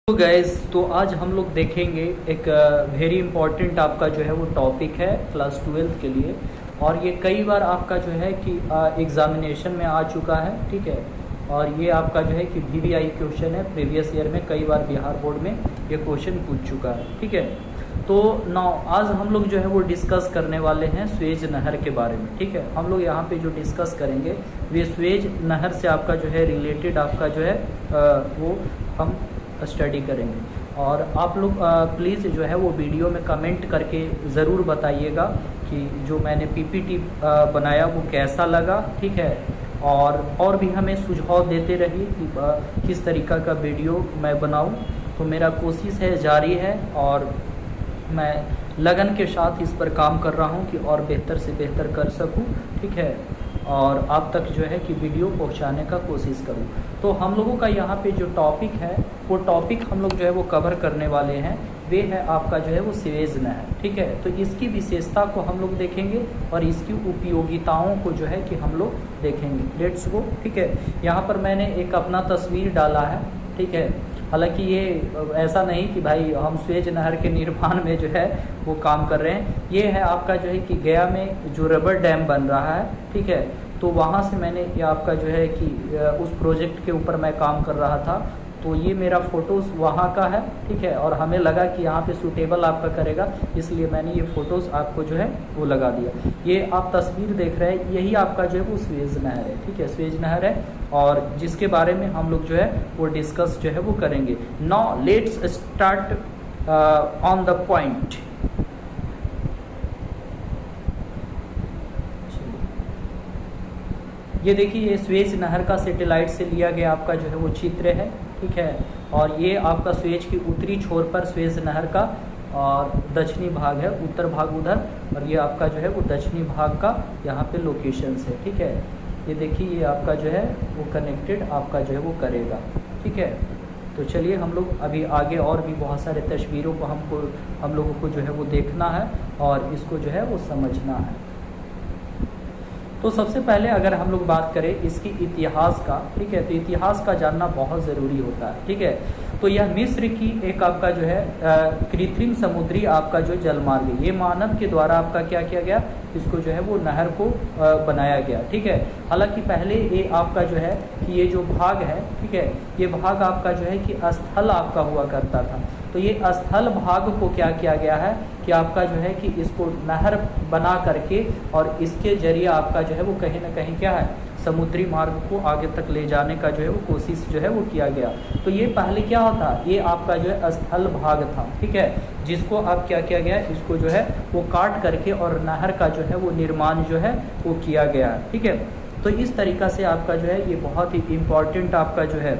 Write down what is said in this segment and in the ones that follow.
तो गैस, तो आज हम लोग देखेंगे एक वेरी इंपॉर्टेंट आपका जो है वो टॉपिक है क्लास 12th के लिए। और ये कई बार आपका जो है कि एग्जामिनेशन में आ चुका है, ठीक है। और ये आपका जो है कि VVI क्वेश्चन है, प्रीवियस ईयर में कई बार बिहार बोर्ड में ये क्वेश्चन पूछ चुका है, ठीक है। तो नाउ आज हम लोग जो है वो डिस्कस करने वाले हैं स्वेज नहर के बारे में, ठीक है। हम लोग यहाँ पे जो डिस्कस करेंगे वे स्वेज नहर से आपका जो है रिलेटेड आपका जो है वो हम स्टडी करेंगे। और आप लोग प्लीज़ जो है वो वीडियो में कमेंट करके ज़रूर बताइएगा कि जो मैंने PPT बनाया वो कैसा लगा, ठीक है। और भी हमें सुझाव देते रहिए कि किस तरीक़ा का वीडियो मैं बनाऊं। तो मेरा कोशिश है जारी है और मैं लगन के साथ इस पर काम कर रहा हूं कि और बेहतर से बेहतर कर सकूं, ठीक है। और आप तक जो है कि वीडियो पहुंचाने का कोशिश करूं। तो हम लोगों का यहाँ पे जो टॉपिक है वो टॉपिक हम लोग जो है वो कवर करने वाले हैं, वे है आपका जो है वो स्वेज नहर, ठीक है। तो इसकी विशेषता को हम लोग देखेंगे और इसकी उपयोगिताओं को जो है कि हम लोग देखेंगे। लेट्स गो, ठीक है। यहाँ पर मैंने एक अपना तस्वीर डाला है, ठीक है। हालांकि ये ऐसा नहीं कि भाई हम स्वेज नहर के निर्माण में जो है वो काम कर रहे हैं। ये है आपका जो है कि गया में जो रबर डैम बन रहा है, ठीक है। तो वहाँ से मैंने ये आपका जो है कि उस प्रोजेक्ट के ऊपर मैं काम कर रहा था। तो ये मेरा फ़ोटोज़ वहाँ का है, ठीक है। और हमें लगा कि यहाँ पे सूटेबल आपका करेगा, इसलिए मैंने ये फ़ोटोज़ आपको जो है वो लगा दिया। ये आप तस्वीर देख रहे हैं, यही आपका जो है वो स्वेज नहर है, ठीक है। स्वेज नहर है और जिसके बारे में हम लोग जो है वो डिस्कस जो है वो करेंगे। Now let's start on the point. ये देखिए, ये स्वेज नहर का सैटेलाइट से लिया गया आपका जो है वो चित्र है, ठीक है। और ये आपका स्वेज की उत्तरी छोर पर स्वेज नहर का और दक्षिणी भाग है, उत्तर भाग उधर, और ये आपका जो है वो दक्षिणी भाग का यहाँ पे लोकेशंस है, ठीक है। ये देखिए, ये आपका जो है वो कनेक्टेड आपका जो है वो करेगा, ठीक है। तो चलिए हम लोग अभी आगे और भी बहुत सारे तस्वीरों को हम लोगों को जो है वो देखना है और इसको जो है वो समझना है। तो सबसे पहले अगर हम लोग बात करें इसकी इतिहास का, ठीक है, तो इतिहास का जानना बहुत ज़रूरी होता है, ठीक है। तो यह मिस्र की एक आपका जो है कृत्रिम समुद्री आपका जो जलमार्ग है, ये मानव के द्वारा आपका क्या किया गया, इसको जो है वो नहर को बनाया गया, ठीक है। हालांकि पहले ये आपका जो है कि ये जो भाग है, ठीक है, ये भाग आपका जो है कि स्थल आपका हुआ करता था। तो ये स्थल भाग को क्या किया गया है कि आपका जो है कि इसको नहर बना करके और इसके जरिए आपका जो है वो कहीं ना कहीं क्या है, समुद्री मार्ग को आगे तक ले जाने का जो है वो कोशिश जो है वो किया गया। तो ये पहले क्या होता, ये आपका जो है स्थल भाग था, ठीक है, जिसको अब क्या किया गया, इसको जो है वो काट करके और नहर का जो है वो निर्माण जो है वो किया गया, ठीक है। तो इस तरीका से आपका जो है ये बहुत ही इम्पोर्टेंट आपका जो है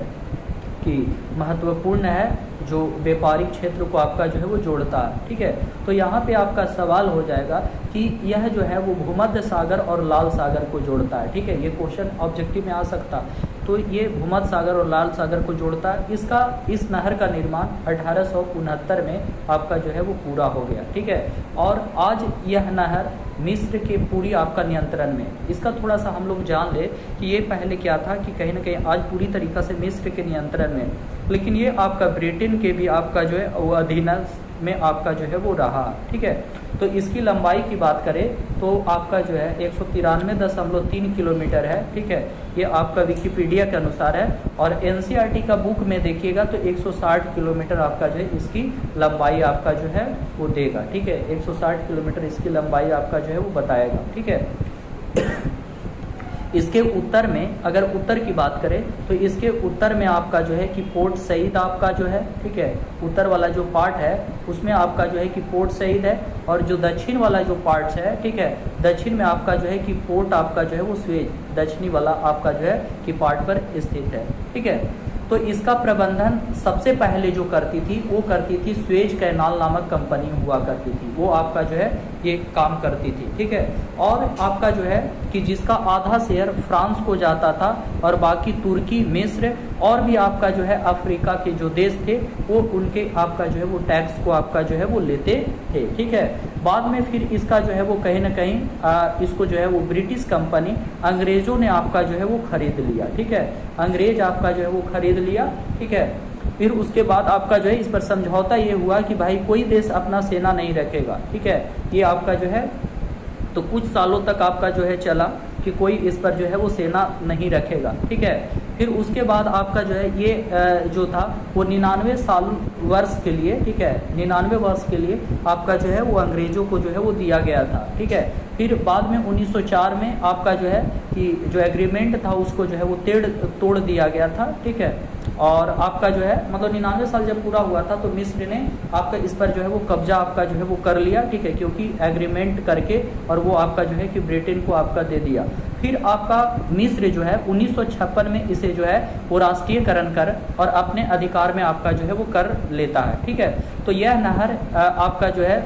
कि महत्वपूर्ण है, जो व्यापारिक क्षेत्र को आपका जो है वो जोड़ता है, ठीक है। तो यहाँ पे आपका सवाल हो जाएगा कि यह जो है वो भूमध्य सागर और लाल सागर को जोड़ता है, ठीक है। ये क्वेश्चन ऑब्जेक्टिव में आ सकता है। तो ये भूमध्य सागर और लाल सागर को जोड़ता है। इस नहर का निर्माण 1869 में आपका जो है वो पूरा हो गया, ठीक है। और आज यह नहर मिस्र के पूरी आपका नियंत्रण में। इसका थोड़ा सा हम लोग जान ले कि ये पहले क्या था कि कहीं ना कहीं आज पूरी तरीक़ा से मिस्र के नियंत्रण में, लेकिन ये आपका ब्रिटेन के भी आपका जो है वो अधीनस्थ में आपका जो है वो रहा, ठीक है। तो इसकी लंबाई की बात करें तो आपका जो है 193.3 किलोमीटर है, ठीक है। ये आपका विकिपीडिया के अनुसार है। और NCERT का बुक में देखिएगा तो 160 किलोमीटर आपका जो है इसकी लंबाई आपका जो है वो देगा, ठीक है। 160 किलोमीटर इसकी लंबाई आपका जो है वो बताएगा, ठीक है। इसके उत्तर में अगर उत्तर की बात करें तो इसके उत्तर में आपका जो है कि पोर्ट सईद आपका जो है, ठीक है, उत्तर वाला जो पार्ट है उसमें आपका जो है कि पोर्ट सईद है। और जो दक्षिण वाला जो पार्ट है, ठीक है, दक्षिण में आपका जो है कि पोर्ट आपका जो है वो स्वेज, दक्षिणी वाला आपका जो है कि पार्ट पर स्थित है, ठीक है। तो इसका प्रबंधन सबसे पहले जो करती थी वो करती थी स्वेज कैनाल नामक कंपनी हुआ करती थी, वो आपका जो है ये काम करती थी, ठीक है। और आपका जो है कि जिसका आधा शेयर फ्रांस को जाता था और बाकी तुर्की, मिस्र और भी आपका जो है अफ्रीका के जो देश थे वो उनके आपका जो है वो टैक्स को आपका जो है वो लेते थे, ठीक है। बाद में फिर इसका जो है वो कहीं ना कहीं इसको जो है वो ब्रिटिश कंपनी अंग्रेजों ने आपका जो है वो खरीद लिया, ठीक है। अंग्रेज आपका जो है वो खरीद लिया, ठीक है। फिर उसके बाद आपका जो है इस पर समझौता ये हुआ कि भाई कोई देश अपना सेना नहीं रखेगा, ठीक है। ये आपका जो है तो कुछ सालों तक आपका जो है चला कि कोई इस पर जो है वो सेना नहीं रखेगा, ठीक है। फिर उसके बाद आपका जो है ये जो था वो 99 वर्ष के लिए, ठीक है, 99 वर्ष के लिए आपका जो है वो अंग्रेजों को जो है वो दिया गया था, ठीक है। फिर बाद में 1904 में आपका जो है कि जो एग्रीमेंट था उसको जो है वो तोड़ दिया गया था, ठीक है। और आपका जो है मतलब 99 साल जब पूरा हुआ था तो मिस्र ने आपका इस पर जो है वो कब्जा आपका जो है वो कर लिया, ठीक है, क्योंकि एग्रीमेंट करके और वो आपका जो है कि ब्रिटेन को आपका दे दिया। फिर आपका मिस्र जो है 1956 में इसे जो है वो राष्ट्रीयकरण कर और अपने अधिकार में आपका जो है वो कर लेता है, ठीक है। तो यह नहर आपका जो है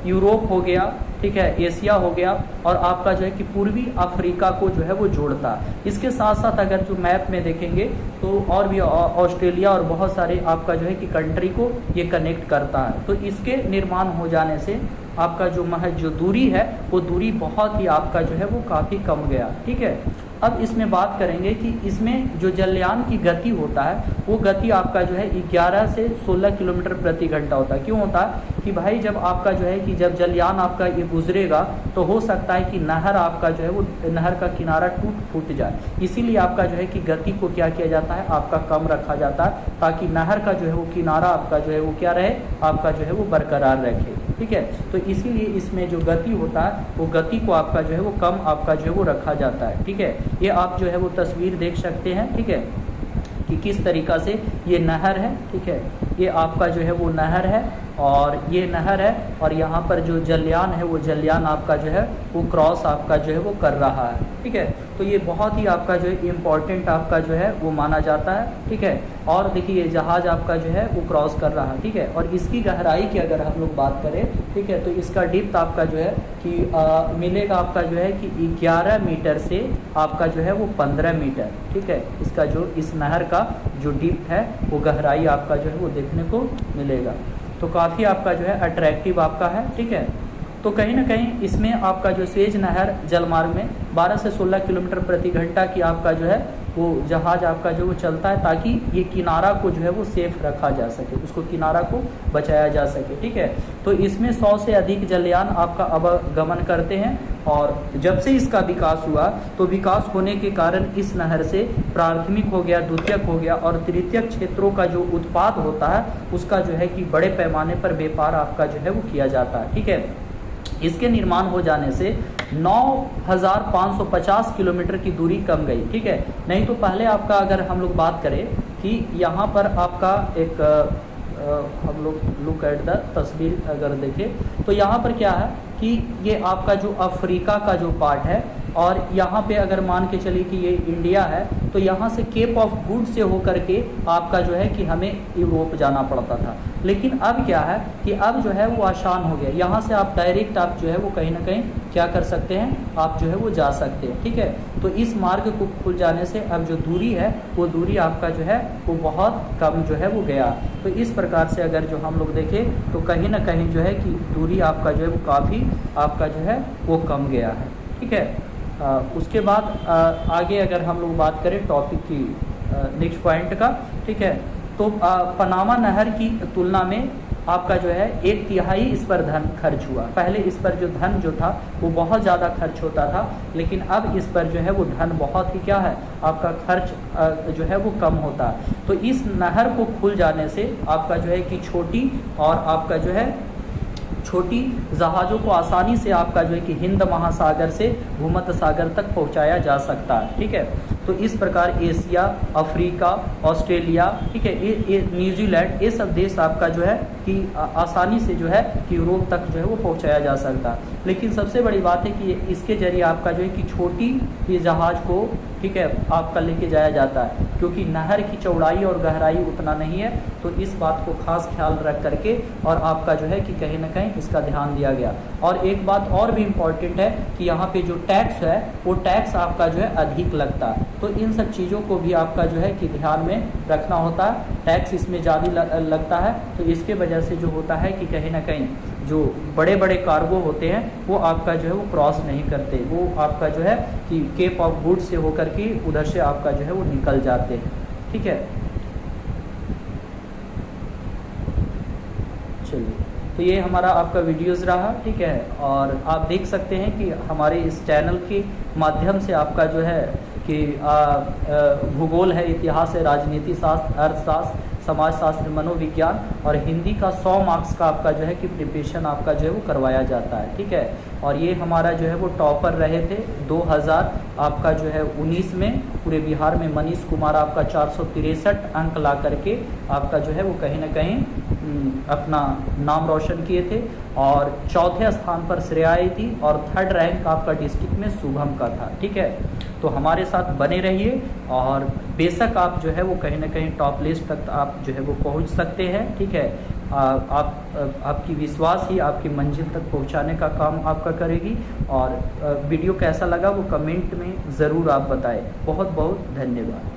यूरोप हो गया, ठीक है, एशिया हो गया और आपका जो है कि पूर्वी अफ्रीका को जो है वो जोड़ता है। इसके साथ साथ अगर जो मैप में देखेंगे तो और भी ऑस्ट्रेलिया और बहुत सारे आपका जो है कि कंट्री को ये कनेक्ट करता है। तो इसके निर्माण हो जाने से आपका जो दूरी है वो दूरी बहुत ही आपका जो है वो काफ़ी कम गया, ठीक है। अब इसमें बात करेंगे कि इसमें जो जलयान की गति होता है वो गति आपका जो है 11 से 16 किलोमीटर प्रति घंटा होता है। क्यों होता है कि भाई जब आपका जो है कि जब जलयान आपका ये गुजरेगा तो हो सकता है कि नहर आपका जो है वो नहर का किनारा फूट जाए, इसीलिए आपका जो है कि गति को क्या किया जाता है आपका कम रखा जाता है, ताकि नहर का जो है वो किनारा आपका जो है वो क्या रहे आपका जो है वो बरकरार रखे, ठीक है। तो इसीलिए इसमें जो गति होता है वो गति को आपका जो है वो कम आपका जो है वो रखा जाता है, ठीक है। ये आप जो है वो तस्वीर देख सकते हैं, ठीक है, कि किस तरीका से ये नहर है, ठीक है। ये आपका जो है वो नहर है और ये नहर है और यहाँ पर जो जलयान है वो जलयान आपका जो है वो क्रॉस आपका जो है वो कर रहा है, ठीक है। तो ये बहुत ही आपका जो है इम्पोर्टेंट आपका जो है वो माना जाता है, ठीक है। और देखिए जहाज आपका जो है वो क्रॉस कर रहा है, ठीक है। और इसकी गहराई की अगर हम लोग बात करें, ठीक है, तो इसका डिप्थ आपका जो है कि मिलेगा आपका जो है कि 11 मीटर से आपका जो है वो 15 मीटर, ठीक है। इसका जो इस नहर का जो डिप्थ है वो गहराई आपका जो है वो देखने को मिलेगा। तो काफ़ी आपका जो है अट्रैक्टिव आपका है, ठीक है। तो कहीं ना कहीं इसमें आपका जो स्वेज नहर जलमार्ग में 12 से 16 किलोमीटर प्रति घंटा की आपका जो है वो जहाज आपका जो वो चलता है, ताकि ये किनारा को जो है वो सेफ रखा जा सके, उसको किनारा को बचाया जा सके, ठीक है। तो इसमें 100 से अधिक जलयान आपका आवागमन करते हैं और जब से इसका विकास हुआ तो विकास होने के कारण इस नहर से प्राथमिक हो गया, द्वितीयक हो गया और तृतीयक क्षेत्रों का जो उत्पाद होता है उसका जो है कि बड़े पैमाने पर व्यापार आपका जो है वो किया जाता है, ठीक है। इसके निर्माण हो जाने से 9,550 किलोमीटर की दूरी कम गई, ठीक है। नहीं तो पहले आपका अगर हम लोग बात करें कि यहाँ पर आपका एक हम लोग लुक एट द तस्वीर अगर देखें तो यहाँ पर क्या है कि ये आपका जो अफ्रीका का जो पार्ट है और यहाँ पे अगर मान के चलिए कि ये इंडिया है तो यहाँ से केप ऑफ गुड से होकर के आपका जो है कि हमें यूरोप जाना पड़ता था। लेकिन अब क्या है कि अब जो है वो आसान हो गया, यहाँ से आप डायरेक्ट आप जो है वो कहीं ना कहीं क्या कर सकते हैं, आप जो है वो जा सकते हैं, ठीक है। तो इस मार्ग को खुल जाने से अब जो दूरी है वो दूरी आपका जो है वो बहुत कम जो है वो गया। तो इस प्रकार से अगर जो हम लोग देखें तो कहीं ना कहीं जो है कि दूरी आपका जो है वो काफ़ी आपका जो है वो कम गया है, ठीक है। उसके बाद आगे अगर हम लोग बात करें टॉपिक की नेक्स्ट पॉइंट का, ठीक है, तो पनामा नहर की तुलना में आपका जो है 1/3 इस पर धन खर्च हुआ। पहले इस पर जो धन जो था वो बहुत ज़्यादा खर्च होता था, लेकिन अब इस पर जो है वो धन बहुत ही क्या है आपका खर्च जो है वो कम होता है। तो इस नहर को खुल जाने से आपका जो है कि छोटी और आपका जो है छोटी जहाज़ों को आसानी से आपका जो है कि हिंद महासागर से भूमध्य सागर तक पहुंचाया जा सकता है, ठीक है। तो इस प्रकार एशिया, अफ्रीका, ऑस्ट्रेलिया, ठीक है, ये न्यूजीलैंड, ये सब देश आपका जो है कि आसानी से जो है कि यूरोप तक जो है वो पहुंचाया जा सकता है। लेकिन सबसे बड़ी बात है कि इसके जरिए आपका जो है कि छोटी ये जहाज़ को, ठीक है, आपका लेके जाया जाता है, क्योंकि नहर की चौड़ाई और गहराई उतना नहीं है। तो इस बात को खास ख्याल रख करके और आपका जो है कि कहीं ना कहीं इसका ध्यान दिया गया। और एक बात और भी इम्पॉर्टेंट है कि यहाँ पे जो टैक्स है वो टैक्स आपका जो है अधिक लगता है। तो इन सब चीज़ों को भी आपका जो है कि ध्यान में रखना होता है। टैक्स इसमें ज़्यादा लगता है, तो इसके वजह से जो होता है कि कहीं ना कहीं जो बड़े बड़े कार्गो होते हैं वो आपका जो है वो क्रॉस नहीं करते, वो आपका जो है कि केप ऑफ गुड से होकर के उधर से आपका जो है वो निकल जाते हैं, ठीक है। चलिए, तो ये हमारा आपका वीडियोज़ रहा, ठीक है। और आप देख सकते हैं कि हमारे इस चैनल के माध्यम से आपका जो है कि भूगोल है, इतिहास है, राजनीति शास्त्र, अर्थशास्त्र, समाजशास्त्र, मनोविज्ञान और हिंदी का 100 मार्क्स का आपका जो है कि प्रिपरेशन आपका जो है वो करवाया जाता है, ठीक है। और ये हमारा जो है वो टॉपर रहे थे 2000 आपका जो है 19 में पूरे बिहार में मनीष कुमार आपका 463 अंक ला करके आपका जो है वो कहीं ना कहीं अपना नाम रोशन किए थे। और चौथे स्थान पर श्रेया आई थी और थर्ड रैंक आपका डिस्ट्रिक्ट में शुभम का था, ठीक है। तो हमारे साथ बने रहिए और बेशक आप जो है वो कहीं ना कहीं टॉप लिस्ट तक आप जो है वो पहुंच सकते हैं, ठीक है। आपकी विश्वास ही आपकी मंजिल तक पहुंचाने का काम आपका करेगी। और वीडियो कैसा लगा वो कमेंट में ज़रूर आप बताएं। बहुत बहुत धन्यवाद।